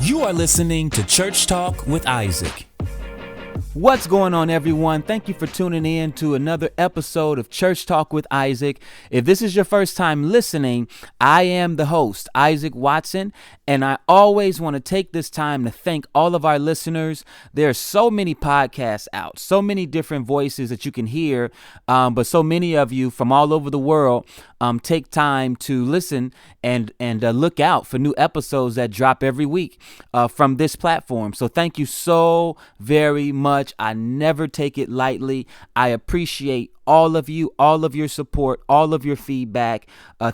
You are listening to Church Talk with Isaac. What's going on, everyone? Thank you for tuning in to another episode of Church Talk with Isaac. If this is your first time listening, I am the host, Isaac Watson, and I always want to take this time to thank all of our listeners. There are so many podcasts out, so many different voices that you can hear, but so many of you from all over the world take time to listen and look out for new episodes that drop every week from this platform. So thank you so very much. I never take it lightly. I appreciate all of you, all of your support, all of your feedback.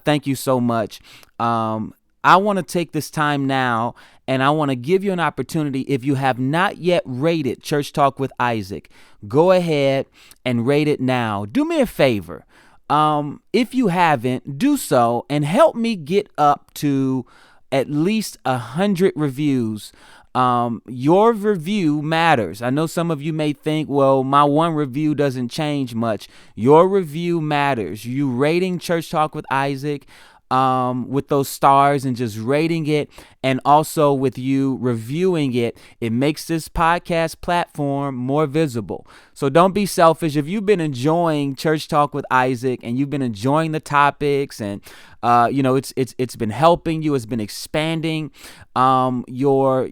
Thank you so much. I want to take this time now and I want to give you an opportunity. If you have not yet rated Church Talk with Isaac, go ahead and rate it now. Do me a favor. If you haven't, do so and help me get up to at least 100 reviews. Your review matters. I know some of you may think, well, my one review doesn't change much. Your review matters. You rating Church Talk with Isaac with those stars and just rating it, and also with you reviewing it, it makes this podcast platform more visible. So don't be selfish. If you've been enjoying Church Talk with Isaac and you've been enjoying the topics and it's been helping you, it's been expanding your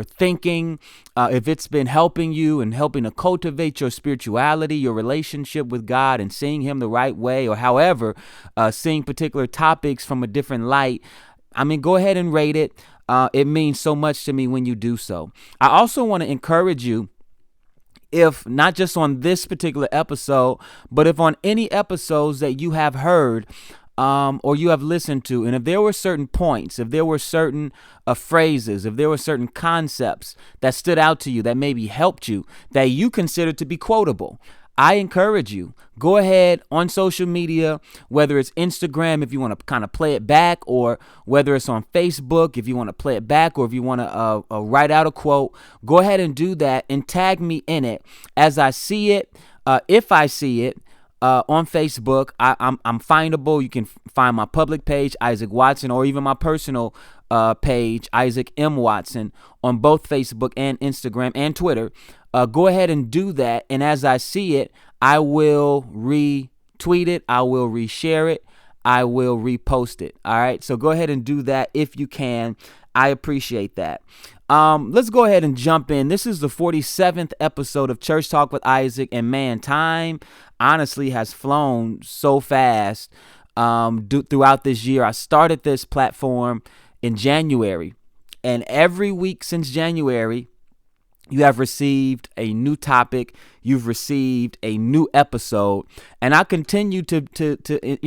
thinking. If it's been helping you and helping to cultivate your spirituality, your relationship with God, and seeing Him the right way, or however, seeing particular topics from a different light, I mean, go ahead and rate it. It means so much to me when you do so. I also want to encourage you, if not just on this particular episode, but if on any episodes that you have heard or you have listened to, and if there were certain points, if there were certain phrases, if there were certain concepts that stood out to you, that maybe helped you, that you consider to be quotable, I encourage you, go ahead on social media, whether it's Instagram, if you want to kind of play it back, or whether it's on Facebook, if you want to play it back, or if you want to write out a quote, go ahead and do that and tag me in it as I see it. If I see it on Facebook, I'm findable. You can find my public page, Isaac Watson, or even my personal page, Isaac M. Watson, on both Facebook and Instagram and Twitter. Go ahead and do that. And as I see it, I will retweet it. I will reshare it. I will repost it. All right. So go ahead and do that if you can. I appreciate that. Let's go ahead and jump in. This is the 47th episode of Church Talk with Isaac. And man, time honestly has flown so fast throughout this year. I started this platform in January. And every week since January, you have received a new topic. You've received a new episode, and I continue to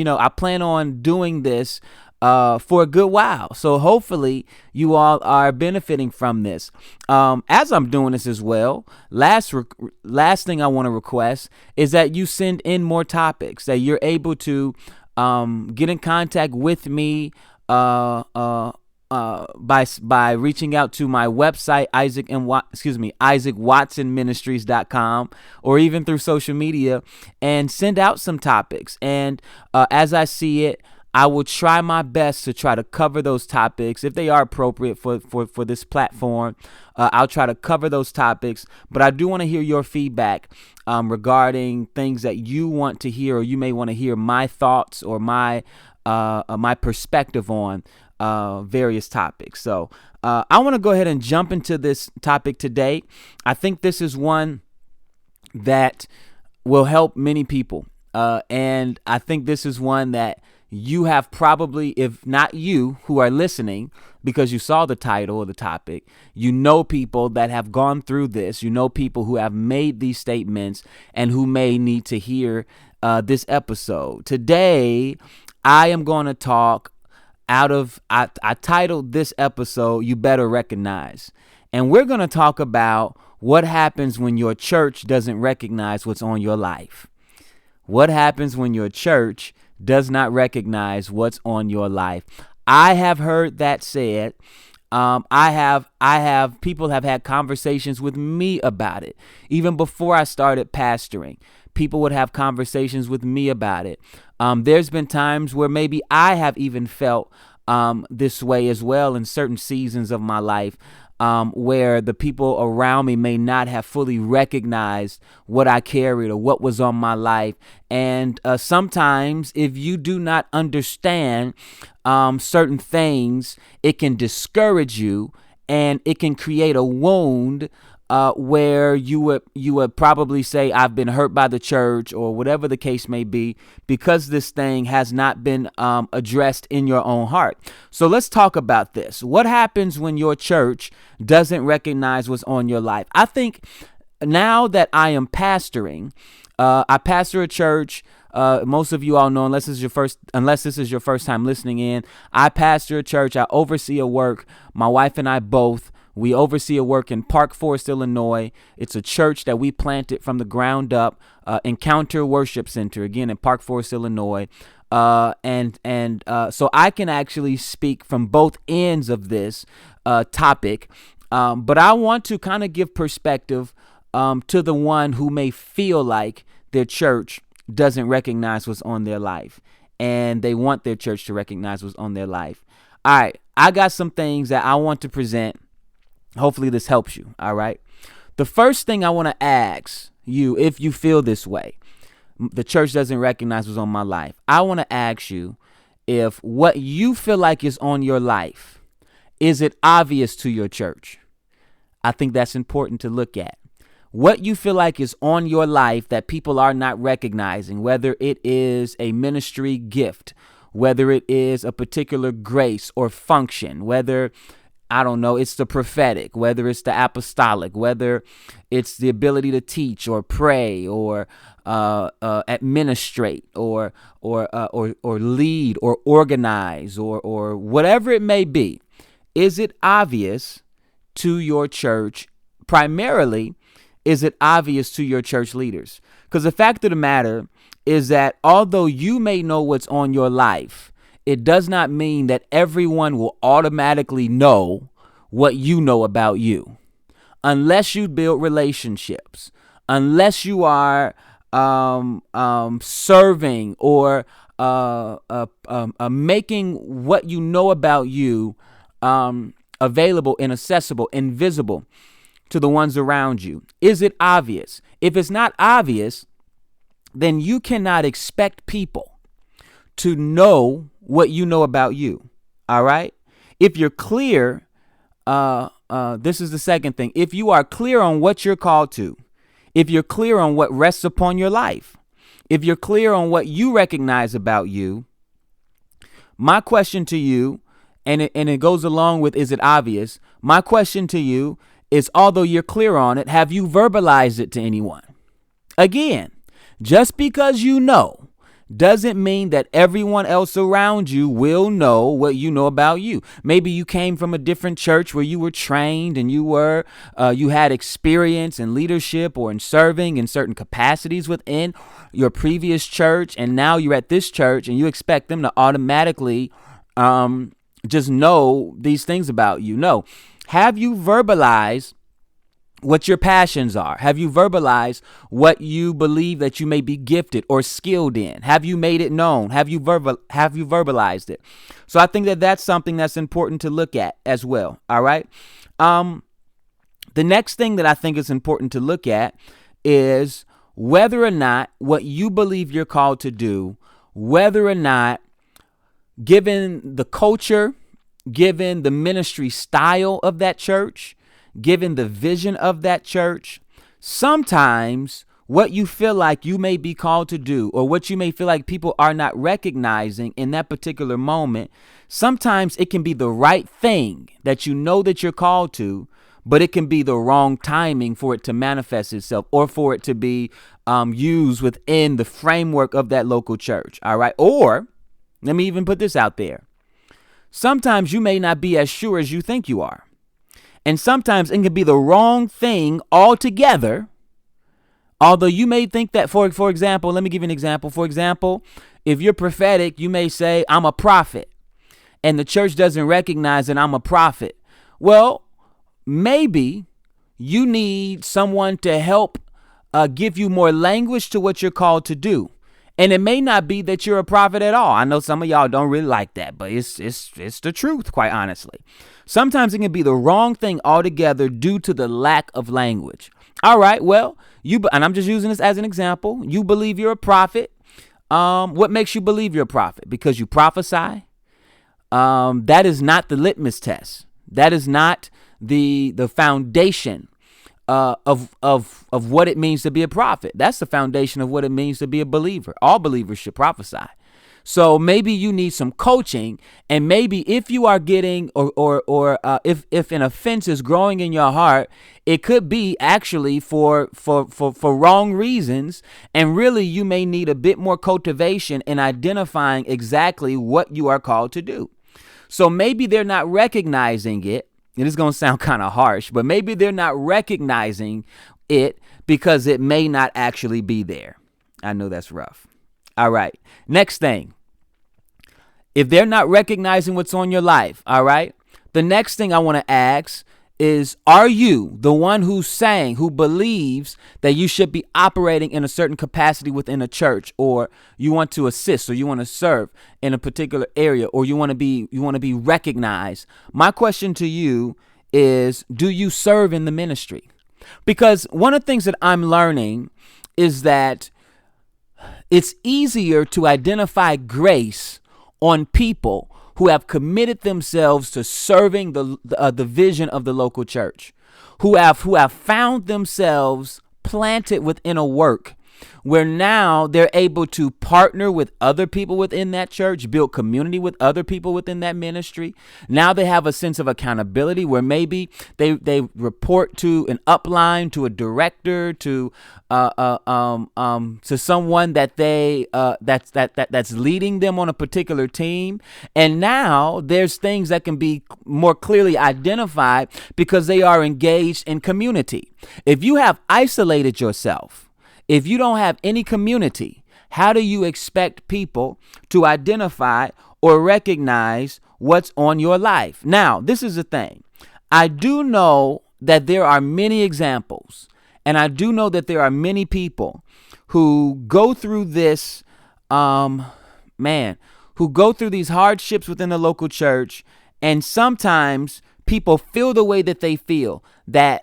I plan on doing this for a good while. So hopefully you all are benefiting from this. As I'm doing this as well, last thing I want to request is that you send in more topics, that you're able to get in contact with me by reaching out to my website, IsaacWatsonMinistries.com, or even through social media, and send out some topics. And as I see it, I will try my best to try to cover those topics if they are appropriate for this platform. I'll try to cover those topics, but I do want to hear your feedback regarding things that you want to hear, or you may want to hear my thoughts or my perspective on various topics. So I want to go ahead and jump into this topic today. I think this is one that will help many people. And I think this is one that you have probably, if not you who are listening, because you saw the title of the topic, you know people that have gone through this, you know people who have made these statements and who may need to hear this episode. Today, I am going to talk I titled this episode, You Better Recognize. And we're going to talk about what happens when your church doesn't recognize what's on your life. What happens when your church does not recognize what's on your life? I have heard that said. People have had conversations with me about it. Even before I started pastoring, people would have conversations with me about it. There's been times where maybe I have even felt this way as well in certain seasons of my life. where the people around me may not have fully recognized what I carried or what was on my life. And sometimes if you do not understand certain things, it can discourage you and it can create a wound where you would probably say, I've been hurt by the church or whatever the case may be, because this thing has not been addressed in your own heart. So let's talk about this. What happens when your church doesn't recognize what's on your life? I think now that I am pastoring, I pastor a church. Most of you all know, unless this is your first time listening in, I pastor a church. I oversee a work. My wife and I both. We oversee a work in Park Forest, Illinois. It's a church that we planted from the ground up, Encounter Worship Center, again in Park Forest, Illinois. So I can actually speak from both ends of this topic, but I want to kind of give perspective to the one who may feel like their church doesn't recognize what's on their life, and they want their church to recognize what's on their life. All right, I got some things that I want to present. Hopefully this helps you. All right. The first thing I want to ask you, if you feel this way, the church doesn't recognize what's on my life. I want to ask you if what you feel like is on your life, is it obvious to your church? I think that's important to look at. What you feel like is on your life that people are not recognizing, whether it is a ministry gift, whether it is a particular grace or function, whether I don't know, it's the prophetic, whether it's the apostolic, whether it's the ability to teach or pray or administrate or lead or organize or whatever it may be. Is it obvious to your church? Primarily, is it obvious to your church leaders? Because the fact of the matter is that although you may know what's on your life, it does not mean that everyone will automatically know what you know about you, unless you build relationships, unless you are serving or making what you know about you available and accessible and visible to the ones around you. Is it obvious? If it's not obvious, then you cannot expect people to know what you know about you. All right. If you're clear, this is the second thing. If you are clear on what you're called to, if you're clear on what rests upon your life, if you're clear on what you recognize about you, my question to you, and it goes along with, is it obvious? My question to you is, although you're clear on it, have you verbalized it to anyone? Again, just because you know doesn't mean that everyone else around you will know what you know about you. Maybe you came from a different church where you were trained and you had experience in leadership or in serving in certain capacities within your previous church, and now you're at this church and you expect them to automatically just know these things about you. No. Have you verbalized what your passions are? Have you verbalized what you believe that you may be gifted or skilled in? Have you made it known? Have you verbalized it? So I think that that's something that's important to look at as well. All right. The next thing that I think is important to look at is whether or not what you believe you're called to do, whether or not, given the culture, given the ministry style of that church, given the vision of that church, sometimes what you feel like you may be called to do, or what you may feel like people are not recognizing in that particular moment, sometimes it can be the right thing that you know that you're called to, but it can be the wrong timing for it to manifest itself or for it to be used within the framework of that local church. All right. Or let me even put this out there. Sometimes you may not be as sure as you think you are. And sometimes it can be the wrong thing altogether. Although you may think that, for example, let me give you an example. For example, if you're prophetic, you may say, I'm a prophet, and the church doesn't recognize that I'm a prophet. Well, maybe you need someone to help give you more language to what you're called to do. And it may not be that you're a prophet at all. I know some of y'all don't really like that, but it's the truth, quite honestly. Sometimes it can be the wrong thing altogether due to the lack of language. All right, well, and I'm just using this as an example. You believe you're a prophet. What makes you believe you're a prophet? Because you prophesy? That is not the litmus test. That is not the foundation of what it means to be a prophet. That's the foundation of what it means to be a believer. All believers should prophesy. So maybe you need some coaching, and maybe if you are getting if an offense is growing in your heart, it could be actually for wrong reasons, and really you may need a bit more cultivation in identifying exactly what you are called to do. So maybe they're not recognizing it. It is going to sound kind of harsh, but maybe they're not recognizing it because it may not actually be there. I know that's rough. All right. Next thing. If they're not recognizing what's on your life, all right, the next thing I want to ask is, are you the one who believes that you should be operating in a certain capacity within a church, or you want to assist, or you want to serve in a particular area, or you want to be recognized? My question to you is, do you serve in the ministry? Because one of the things that I'm learning is that it's easier to identify grace on people who have committed themselves to serving the vision of the local church, who have found themselves planted within a work where now they're able to partner with other people within that church, build community with other people within that ministry. Now they have a sense of accountability where maybe they report to an upline, to a director, to someone that that's leading them on a particular team. And now there's things that can be more clearly identified because they are engaged in community. If you have isolated yourself, if you don't have any community, how do you expect people to identify or recognize what's on your life? Now, this is the thing. I do know that there are many examples, and I do know that there are many people who go through this, who go through these hardships within the local church, and sometimes people feel the way that they feel, that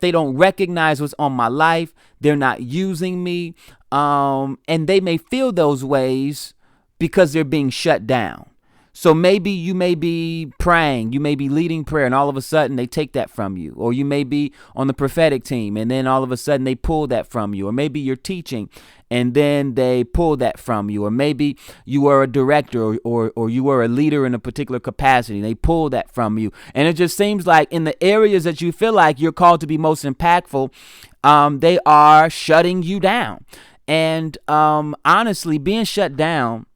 they don't recognize what's on my life. They're not using me. And they may feel those ways because they're being shut down. So maybe you may be praying, you may be leading prayer, and all of a sudden they take that from you. Or you may be on the prophetic team, and then all of a sudden they pull that from you. Or maybe you're teaching, and then they pull that from you. Or maybe you are a director or you are a leader in a particular capacity, and they pull that from you. And it just seems like in the areas that you feel like you're called to be most impactful, they are shutting you down. And honestly, being shut down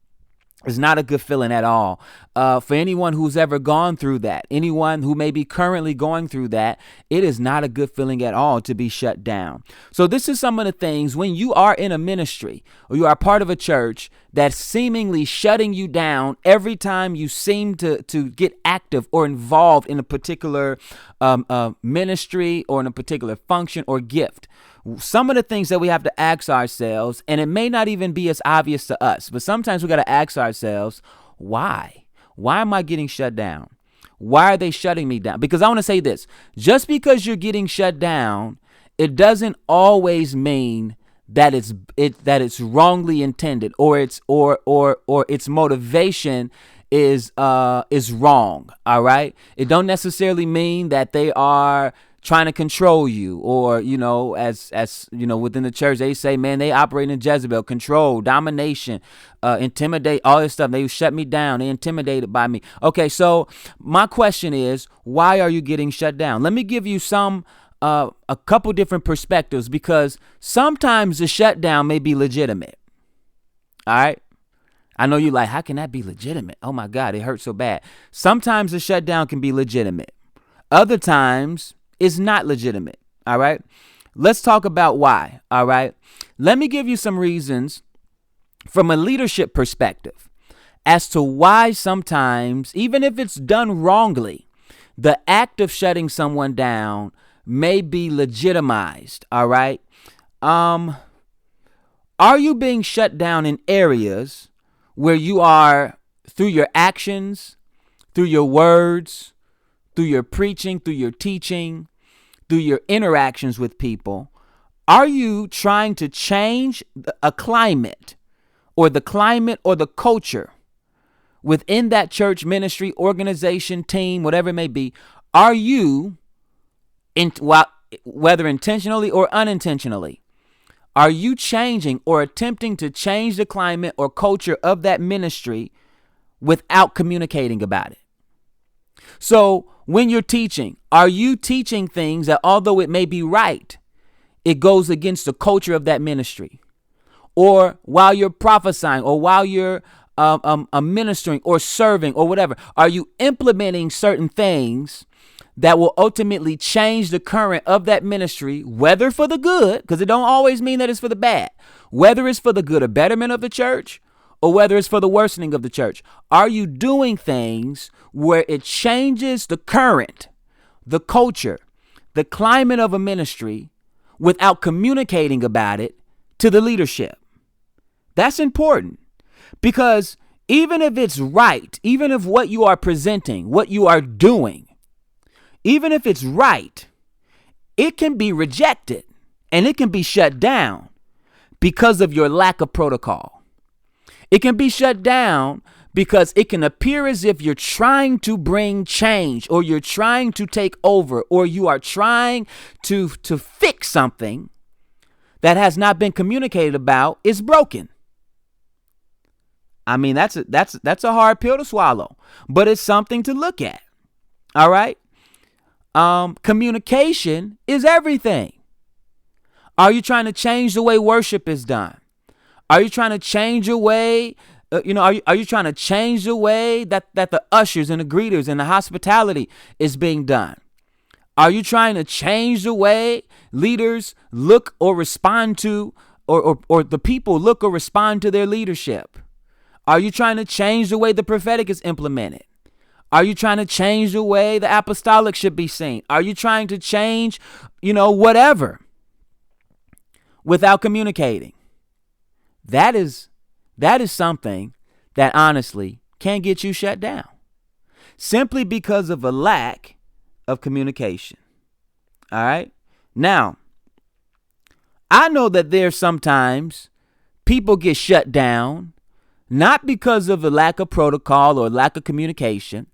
is not a good feeling at all. For anyone who's ever gone through that, anyone who may be currently going through that, it is not a good feeling at all to be shut down. So this is some of the things when you are in a ministry or you are part of a church that's seemingly shutting you down every time you seem to get active or involved in a particular ministry or in a particular function or gift. Some of the things that we have to ask ourselves, and it may not even be as obvious to us, but sometimes we got to ask ourselves, why? Why am I getting shut down? Why are they shutting me down? Because I want to say this, just because you're getting shut down, it doesn't always mean that it's wrongly intended or its motivation is wrong. All right. It don't necessarily mean that they are trying to control you, or, as within the church, they say, man, they operate in Jezebel, control, domination, intimidate, all this stuff. They shut me down. They intimidated by me. Okay. So my question is, why are you getting shut down? Let me give you a couple different perspectives, because sometimes the shutdown may be legitimate. All right. I know you're like, how can that be legitimate? Oh my God, it hurts so bad. Sometimes the shutdown can be legitimate. Other times it's not legitimate. All right. Let's talk about why. All right. Let me give you some reasons from a leadership perspective as to why sometimes, even if it's done wrongly, the act of shutting someone down may be legitimized. All right. Are Are you being shut down in areas where you are, through your actions, through your words, through your preaching, through your teaching, through your interactions with people, are you trying to change a climate or the culture within that church, ministry, organization, team, whatever it may be? Are you, whether intentionally or unintentionally, are you changing or attempting to change the climate or culture of that ministry without communicating about it? So when you're teaching, are you teaching things that, although it may be right, it goes against the culture of that ministry? Or while you're prophesying, or while you're ministering or serving or whatever, are you implementing certain things that will ultimately change the current of that ministry, whether for the good, because it don't always mean that it's for the bad, whether it's for the good or betterment of the church, or whether it's for the worsening of the church? Are you doing things where it changes the current, the culture, the climate of a ministry without communicating about it to the leadership? That's important, because even if it's right, even if what you are presenting, what you are doing, even if it's right, it can be rejected and it can be shut down because of your lack of protocol. It can be shut down because it can appear as if you're trying to bring change, or you're trying to take over, or you are trying to fix something that has not been communicated about is broken. I mean, that's a hard pill to swallow, but it's something to look at. All right. Communication is everything. Are you trying to change the way worship is done? Are you trying to change the way, are you trying to change the way that the ushers and the greeters and the hospitality is being done? Are you trying to change the way leaders look or respond to, or the people look or respond to their leadership? Are you trying to change the way the prophetic is implemented? Are you trying to change the way the apostolic should be seen? Are you trying to change, whatever, without communicating? That is something that honestly can get you shut down, simply because of a lack of communication. All right. Now, I know that there's sometimes people get shut down, not because of a lack of protocol or lack of communication.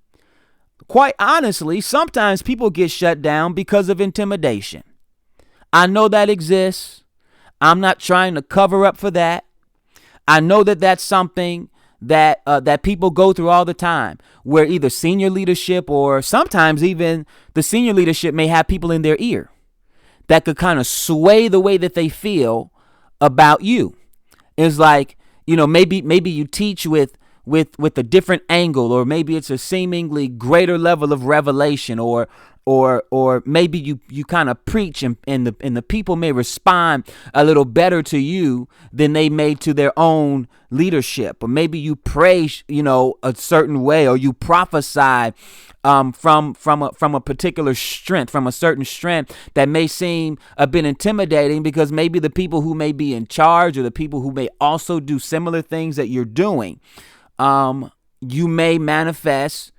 Quite honestly, sometimes people get shut down because of intimidation. I know that exists. I'm not trying to cover up for that. I know that that's something that people go through all the time, where either senior leadership, or sometimes even the senior leadership, may have people in their ear that could kind of sway the way that they feel about you. It's like, maybe you teach with a different angle, or maybe it's a seemingly greater level of revelation, or maybe you kind of preach and the people may respond a little better to you than they may to their own leadership. Or maybe you pray, a certain way, or you prophesy from a particular strength, from a certain strength that may seem a bit intimidating, because maybe the people who may be in charge, or the people who may also do similar things that you're doing, you may manifest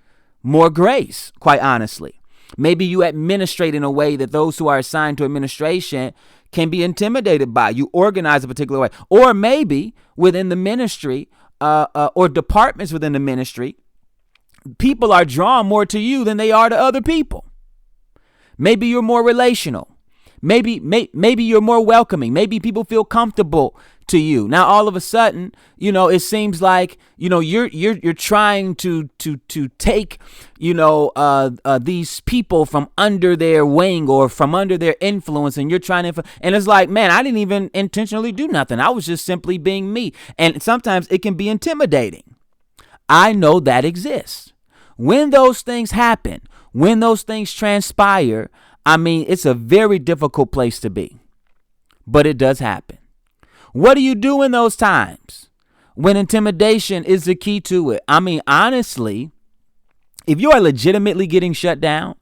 more grace, quite honestly. Maybe you administrate in a way that those who are assigned to administration can be intimidated by. You organize a particular way. Or maybe within the ministry, or departments within the ministry, people are drawn more to you than they are to other people. Maybe you're more relational. Maybe you're more welcoming. Maybe people feel comfortable to you. Now, all of a sudden, it seems like, you're trying to take, these people from under their wing, or from under their influence, and you're trying to, and it's like, man, I didn't even intentionally do nothing. I was just simply being me. And sometimes it can be intimidating. I know that exists. When those things happen, when those things transpire, I mean, it's a very difficult place to be, but it does happen. What do you do in those times when intimidation is the key to it? I mean, honestly, if you are legitimately getting shut down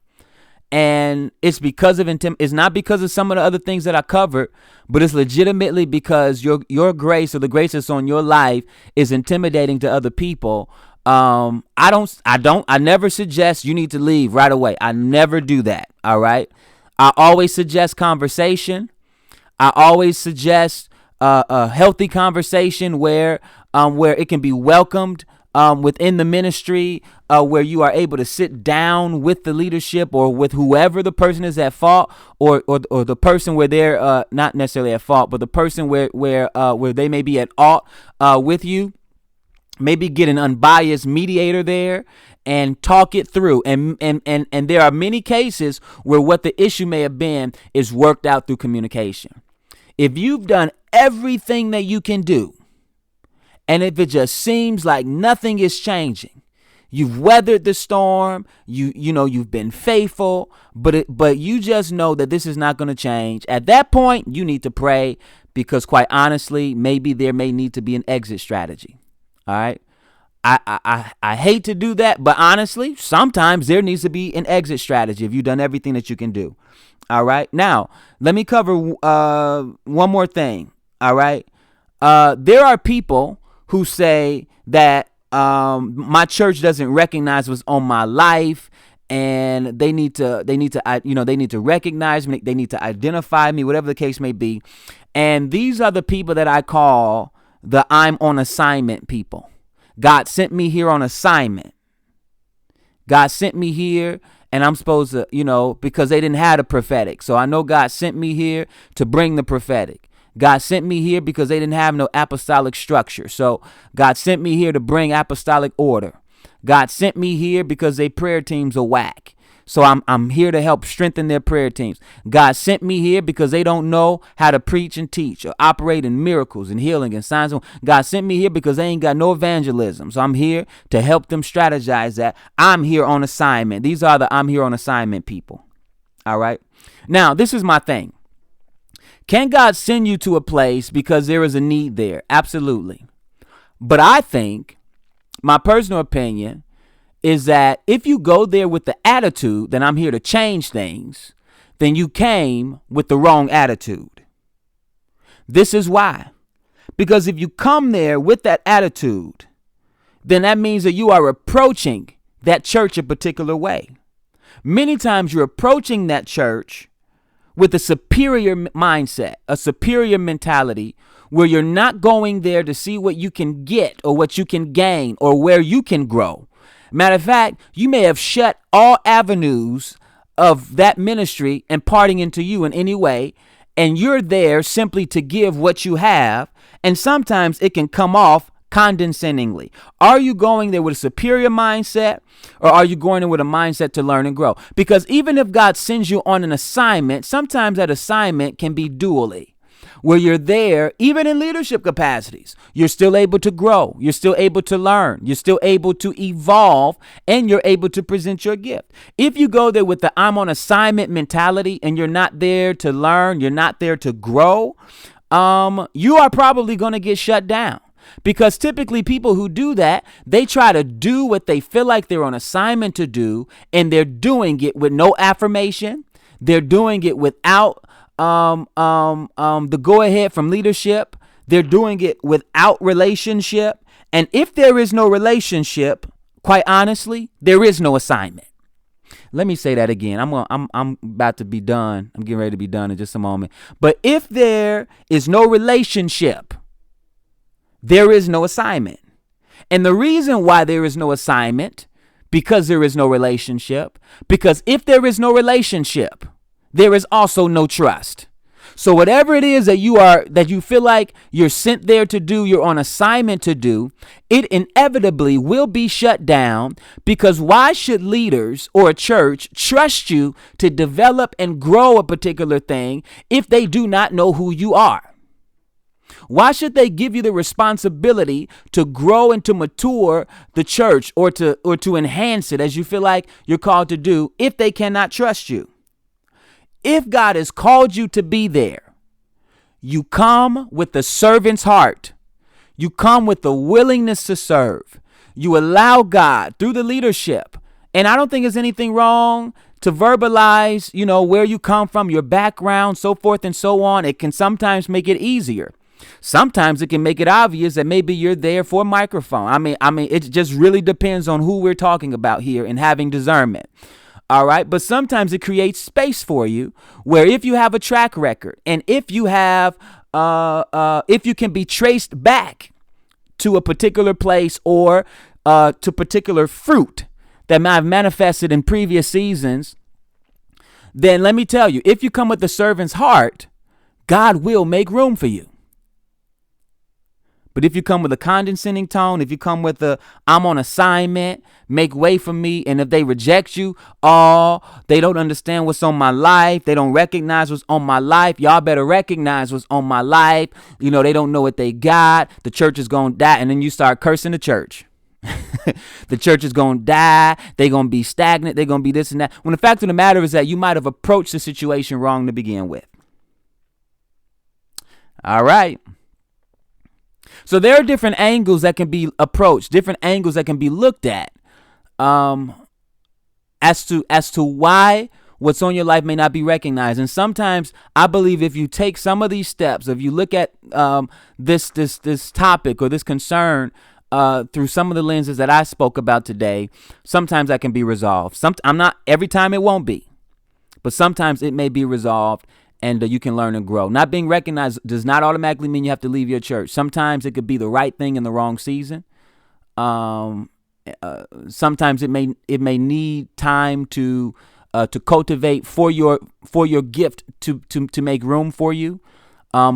And it's because of it's not because of some of the other things that I covered, but it's legitimately because your grace or the grace that's on your life is intimidating to other people. I never suggest you need to leave right away. I never do that. All right. I always suggest conversation. I always suggest a healthy conversation where it can be welcomed within the ministry, where you are able to sit down with the leadership or with whoever the person is at fault, or the person where they're not necessarily at fault, but the person where they may be at ought with you. Maybe get an unbiased mediator there and talk it through. And there are many cases where what the issue may have been is worked out through communication. If you've done everything that you can do, and if it just seems like nothing is changing, you've weathered the storm, you've been faithful, but you just know that this is not going to change. At that point, you need to pray, because quite honestly, maybe there may need to be an exit strategy. All right. I hate to do that, but honestly, sometimes there needs to be an exit strategy if you've done everything that you can do. All right. Now, let me cover one more thing. All right. There are people who say that my church doesn't recognize what's on my life, and they need to recognize me. They need to identify me, whatever the case may be. And these are the people that I call the I'm on assignment people. God sent me here on assignment. God sent me here, and I'm supposed to, because they didn't have the prophetic. So I know God sent me here to bring the prophetic. God sent me here because they didn't have no apostolic structure. So God sent me here to bring apostolic order. God sent me here because their prayer teams are whack. So I'm here to help strengthen their prayer teams. God sent me here because they don't know how to preach and teach or operate in miracles and healing and signs. God sent me here because they ain't got no evangelism. So I'm here to help them strategize that. I'm here on assignment. These are the I'm here on assignment people. All right. Now, this is my thing. Can God send you to a place because there is a need there? Absolutely. But I think, my personal opinion, is that if you go there with the attitude that I'm here to change things, then you came with the wrong attitude. This is why. Because if you come there with that attitude, then that means that you are approaching that church a particular way. Many times you're approaching that church with a superior mindset, a superior mentality, where you're not going there to see what you can get or what you can gain or where you can grow. Matter of fact, you may have shut all avenues of that ministry imparting into you in any way, and you're there simply to give what you have, and sometimes it can come off condescendingly. Are you going there with a superior mindset, or are you going there with a mindset to learn and grow? Because even if God sends you on an assignment, sometimes that assignment can be dually, where you're there, even in leadership capacities, you're still able to grow. You're still able to learn. You're still able to evolve, and you're able to present your gift. If you go there with the I'm on assignment mentality and you're not there to learn, you're not there to grow, you are probably going to get shut down. Because typically people who do that, they try to do what they feel like they're on assignment to do, and they're doing it with no affirmation. They're doing it without the go ahead from leadership. They're doing it without relationship. And if there is no relationship, quite honestly, there is no assignment. Let me say that again. I'm about to be done. I'm getting ready to be done in just a moment. But if there is no relationship, there is no assignment. And the reason why there is no assignment, because there is no relationship, because if there is no relationship, there is also no trust. So whatever it is that you feel like you're sent there to do, you're on assignment to do, it inevitably will be shut down, because why should leaders or a church trust you to develop and grow a particular thing if they do not know who you are? Why should they give you the responsibility to grow and to mature the church or to enhance it as you feel like you're called to do if they cannot trust you? If God has called you to be there, you come with the servant's heart. You come with the willingness to serve. You allow God through the leadership And I don't think there's anything wrong to verbalize, where you come from, your background, so forth and so on. It can sometimes make it easier. Sometimes it can make it obvious that maybe you're there for a microphone. I mean, it just really depends on who we're talking about here and having discernment. All right. But sometimes it creates space for you where if you have a track record and if you have if you can be traced back to a particular place or to particular fruit that might have manifested in previous seasons, then let me tell you, if you come with the servant's heart, God will make room for you. But if you come with a condescending tone, if you come with I'm on assignment, make way for me, and if they reject you, they don't understand what's on my life, they don't recognize what's on my life, y'all better recognize what's on my life, they don't know what they got, the church is going to die, and then you start cursing the church. The church is going to die, they're going to be stagnant, they're going to be this and that, when the fact of the matter is that you might have approached the situation wrong to begin with. All right. So there are different angles that can be approached, different angles that can be looked at as to why what's on your life may not be recognized. And sometimes I believe if you take some of these steps, if you look at this topic or this concern through some of the lenses that I spoke about today, sometimes that can be resolved. Every time it won't be, but sometimes it may be resolved. And you can learn and grow. Not being recognized does not automatically mean you have to leave your church. Sometimes it could be the right thing in the wrong season. Sometimes it may need time to cultivate for your gift to make room for you,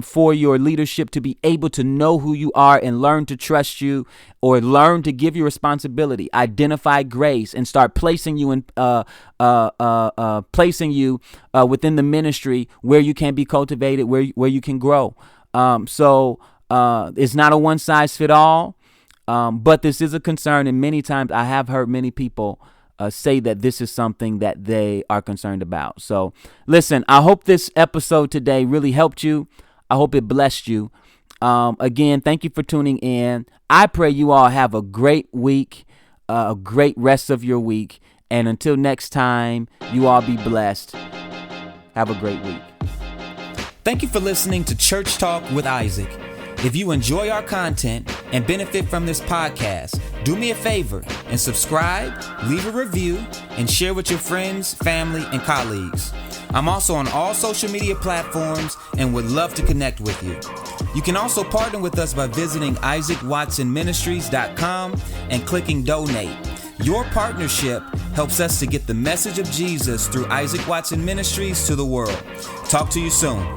for your leadership to be able to know who you are and learn to trust you, or learn to give you responsibility, identify grace, and start placing you in within the ministry where you can be cultivated, where you can grow. So it's not a one size fit all, but this is a concern, and many times I have heard many people say that this is something that they are concerned about. So listen, I hope this episode today really helped you. I hope it blessed you. Again, thank you for tuning in. I pray you all have a great week, a great rest of your week. And until next time, you all be blessed. Have a great week. Thank you for listening to Church Talk with Isaac. If you enjoy our content and benefit from this podcast, do me a favor and subscribe, leave a review, and share with your friends, family, and colleagues. I'm also on all social media platforms and would love to connect with you. You can also partner with us by visiting isaacwatsonministries.com and clicking donate. Your partnership helps us to get the message of Jesus through Isaac Watson Ministries to the world. Talk to you soon.